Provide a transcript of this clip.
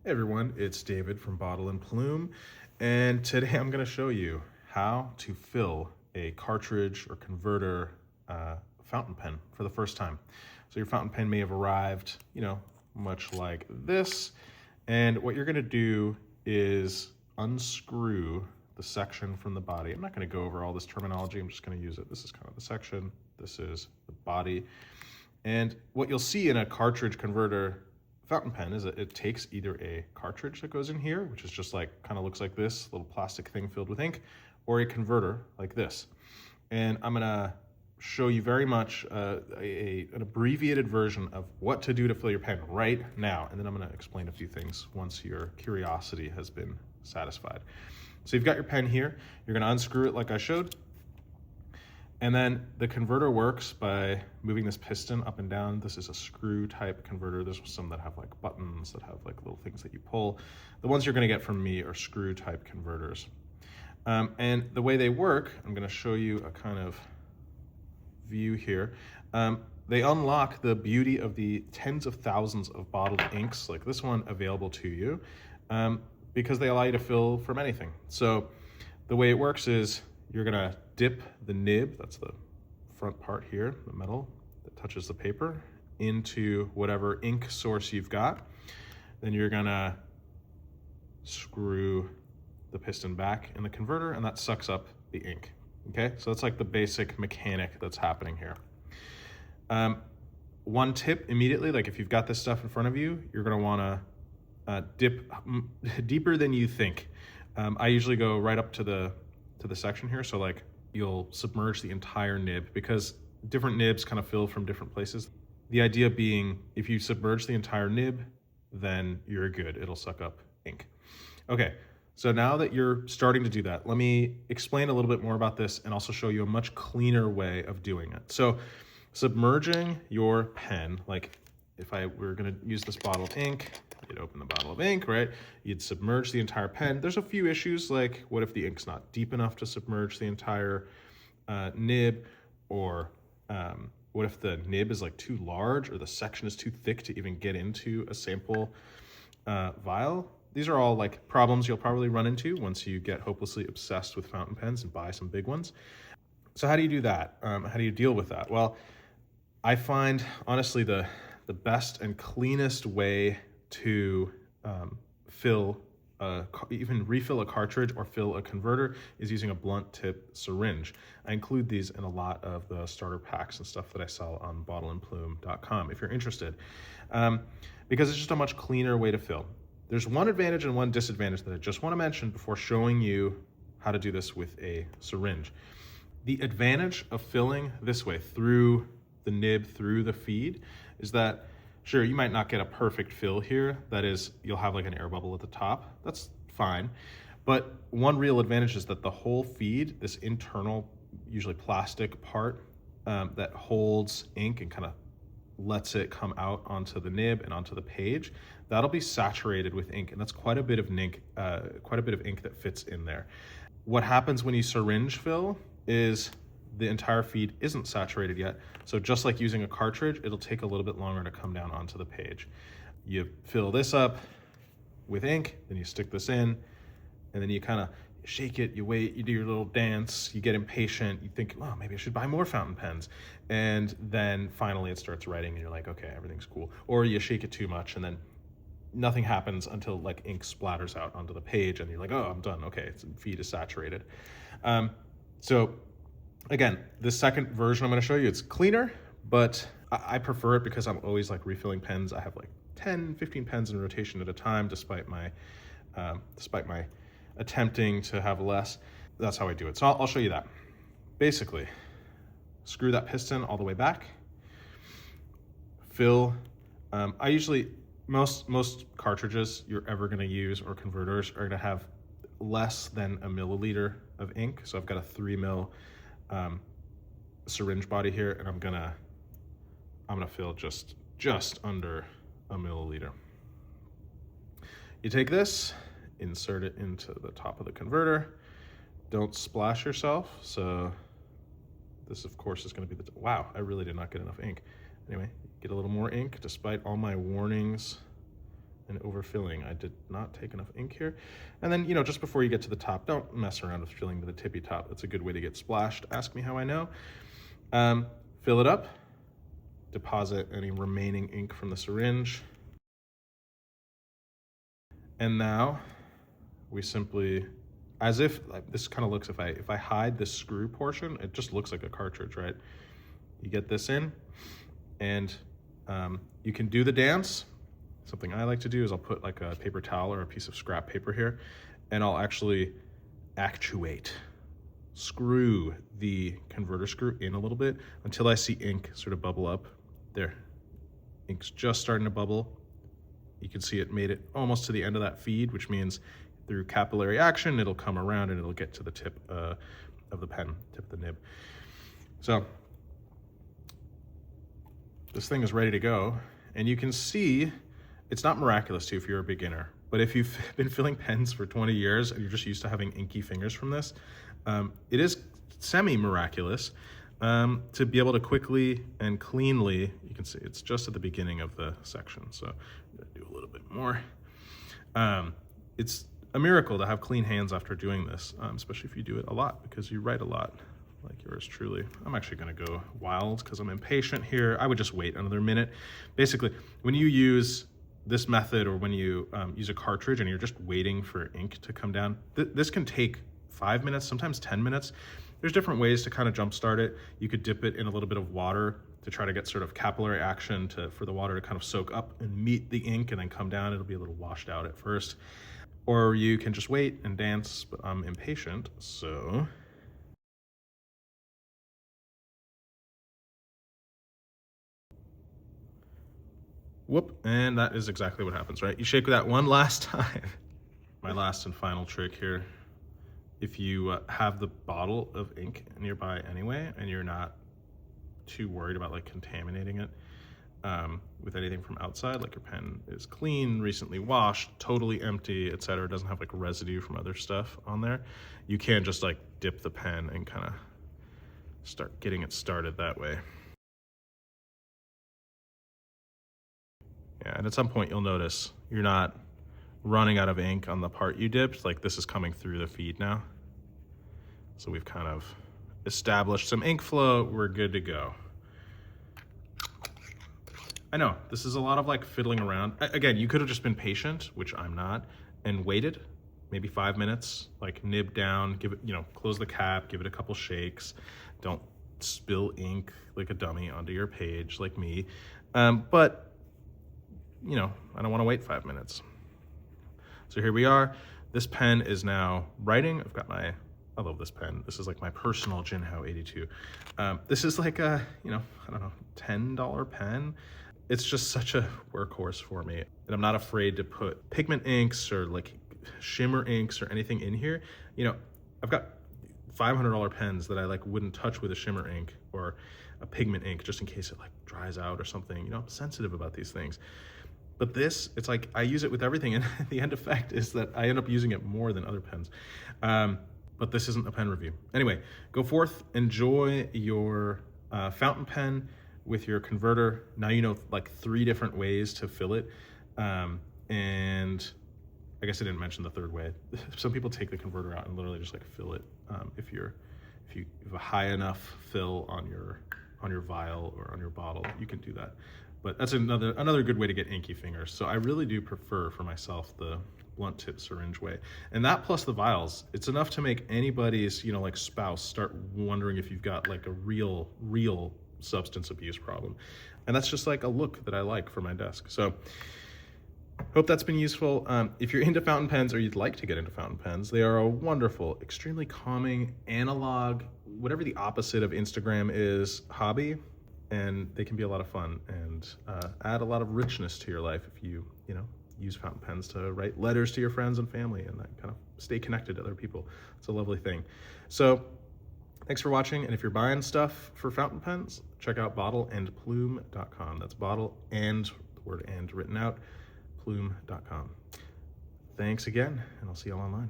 Hey everyone, it's David from Bottle and Plume, and today I'm going to show you how to fill a cartridge or converter fountain pen for the first time. So your fountain pen may have arrived, much like this, and what you're going to do is unscrew the section from the body. I'm not going to go over all this terminology, I'm just going to use it. This is kind of the section, this is the body, and what you'll see in a cartridge converter fountain pen is that it takes either a cartridge that goes in here, which is just like, kind of looks like this, little plastic thing filled with ink, or a converter like this. And I'm gonna show you very much an abbreviated version of what to do to fill your pen right now. And then I'm gonna explain a few things once your curiosity has been satisfied. So you've got your pen here, you're gonna unscrew it like I showed. And then the converter works by moving this piston up and down. This is a screw type converter. There's some that have like buttons that have like little things that you pull. The ones you're gonna get from me are screw type converters. And the way they work, I'm gonna show you a kind of view here. They unlock the beauty of the tens of thousands of bottled inks like this one available to you because they allow you to fill from anything. So the way it works is you're gonna dip the nib, that's the front part here, the metal that touches the paper, into whatever ink source you've got. Then you're gonna screw the piston back in the converter and that sucks up the ink, okay? So that's like the basic mechanic that's happening here. One tip immediately, like if you've got this stuff in front of you, you're gonna wanna dip deeper than you think. I usually go right up to the section here, so like you'll submerge the entire nib because different nibs kind of fill from different places. The idea being if you submerge the entire nib, then you're good, it'll suck up ink. Okay, so now that you're starting to do that, let me explain a little bit more about this and also show you a much cleaner way of doing it. So submerging your pen, like if I were gonna use this bottle of ink, you'd open the bottle of ink, right? You'd submerge the entire pen. There's a few issues, like what if the ink's not deep enough to submerge the entire nib, or what if the nib is like too large or the section is too thick to even get into a sample vial? These are all like problems you'll probably run into once you get hopelessly obsessed with fountain pens and buy some big ones. So how do you do that? How do you deal with that? Well, I find honestly the best and cleanest way to even refill a cartridge or fill a converter is using a blunt tip syringe. I include these in a lot of the starter packs and stuff that I sell on bottleandplume.com if you're interested, because it's just a much cleaner way to fill. There's one advantage and one disadvantage that I just want to mention before showing you how to do this with a syringe. The advantage of filling this way through the nib, through the feed, is that sure, you might not get a perfect fill here. That is, you'll have like an air bubble at the top. That's fine. But one real advantage is that the whole feed, this internal, usually plastic part that holds ink and kind of lets it come out onto the nib and onto the page, that'll be saturated with ink, and that's quite a bit of ink that fits in there. What happens when you syringe fill is the entire feed isn't saturated yet. So just like using a cartridge, it'll take a little bit longer to come down onto the page. You fill this up with ink, then you stick this in, and then you kind of shake it, you wait, you do your little dance, you get impatient, you think, oh, maybe I should buy more fountain pens. And then finally it starts writing and you're like, okay, everything's cool. Or you shake it too much and then nothing happens until like ink splatters out onto the page and you're like, oh, I'm done, okay, feed is saturated. So again, this second version I'm gonna show you, it's cleaner, but I prefer it because I'm always like refilling pens. I have like 10, 15 pens in rotation at a time, despite my attempting to have less. That's how I do it. So I'll show you that. Basically, screw that piston all the way back, fill. I usually, most cartridges you're ever gonna use or converters are gonna have less than a milliliter of ink. So I've got a 3 ml syringe body here, and I'm gonna fill just under a milliliter. You take this, insert it into the top of the converter. Don't splash yourself. So this of course is gonna be wow, I really did not get enough ink. Anyway, get a little more ink despite all my warnings and overfilling. I did not take enough ink here. And then, just before you get to the top, don't mess around with filling to the tippy top. That's a good way to get splashed. Ask me how I know. Fill it up, deposit any remaining ink from the syringe. And now we simply, as if, this kind of looks, if I hide this screw portion, it just looks like a cartridge, right? You get this in, and you can do the dance. Something I like to do is I'll put like a paper towel or a piece of scrap paper here, and I'll actually screw the converter screw in a little bit until I see ink sort of bubble up. There, ink's just starting to bubble. You can see it made it almost to the end of that feed, which means through capillary action, it'll come around and it'll get to the tip of the pen, tip of the nib. So this thing is ready to go. And you can see, it's not miraculous too if you're a beginner, but if you've been filling pens for 20 years and you're just used to having inky fingers from this, it is semi-miraculous to be able to quickly and cleanly, you can see it's just at the beginning of the section. So I'm gonna do a little bit more. It's a miracle to have clean hands after doing this, especially if you do it a lot, because you write a lot, like yours truly. I'm actually gonna go wild because I'm impatient here. I would just wait another minute. Basically, when you use this method, or when you use a cartridge and you're just waiting for ink to come down, this can take 5 minutes, sometimes 10 minutes. There's different ways to kind of jumpstart it. You could dip it in a little bit of water to try to get sort of capillary action for the water to kind of soak up and meet the ink and then come down. It'll be a little washed out at first. Or you can just wait and dance, but I'm impatient, so. Whoop, and that is exactly what happens, right? You shake that one last time. My last and final trick here. If you have the bottle of ink nearby anyway, and you're not too worried about like contaminating it with anything from outside, like your pen is clean, recently washed, totally empty, etc., doesn't have like residue from other stuff on there, you can just like dip the pen and kind of start getting it started that way. Yeah, and at some point you'll notice you're not running out of ink on the part you dipped. Like this is coming through the feed now. So we've kind of established some ink flow, we're good to go. I know, this is a lot of like fiddling around. Again, you could have just been patient, which I'm not, and waited maybe 5 minutes, like nib down, give it, close the cap, give it a couple shakes. Don't spill ink like a dummy onto your page like me. But I don't want to wait 5 minutes. So here we are. This pen is now writing. I've got I love this pen. This is like my personal Jinhao 82. This is like a, I don't know, $10 pen. It's just such a workhorse for me. And I'm not afraid to put pigment inks or like shimmer inks or anything in here. I've got $500 pens that I like wouldn't touch with a shimmer ink or a pigment ink just in case it like dries out or something. I'm sensitive about these things. But this, it's like I use it with everything, and the end effect is that I end up using it more than other pens. But this isn't a pen review. Anyway, go forth, enjoy your fountain pen with your converter. Now you know like 3 different ways to fill it. And I guess I didn't mention the third way. Some people take the converter out and literally just like fill it. If you have a high enough fill on your vial or on your bottle, you can do that. But that's another good way to get inky fingers. So I really do prefer for myself the blunt tip syringe way. And that plus the vials, it's enough to make anybody's, like spouse start wondering if you've got like a real substance abuse problem. And that's just like a look that I like for my desk. So hope that's been useful. If you're into fountain pens or you'd like to get into fountain pens, they are a wonderful, extremely calming, analog, whatever the opposite of Instagram is, hobby. And they can be a lot of fun and add a lot of richness to your life if you use fountain pens to write letters to your friends and family and kind of stay connected to other people. It's a lovely thing. So thanks for watching. And if you're buying stuff for fountain pens, check out bottleandplume.com. That's bottle and the word and written out, plume.com. Thanks again, and I'll see y'all online.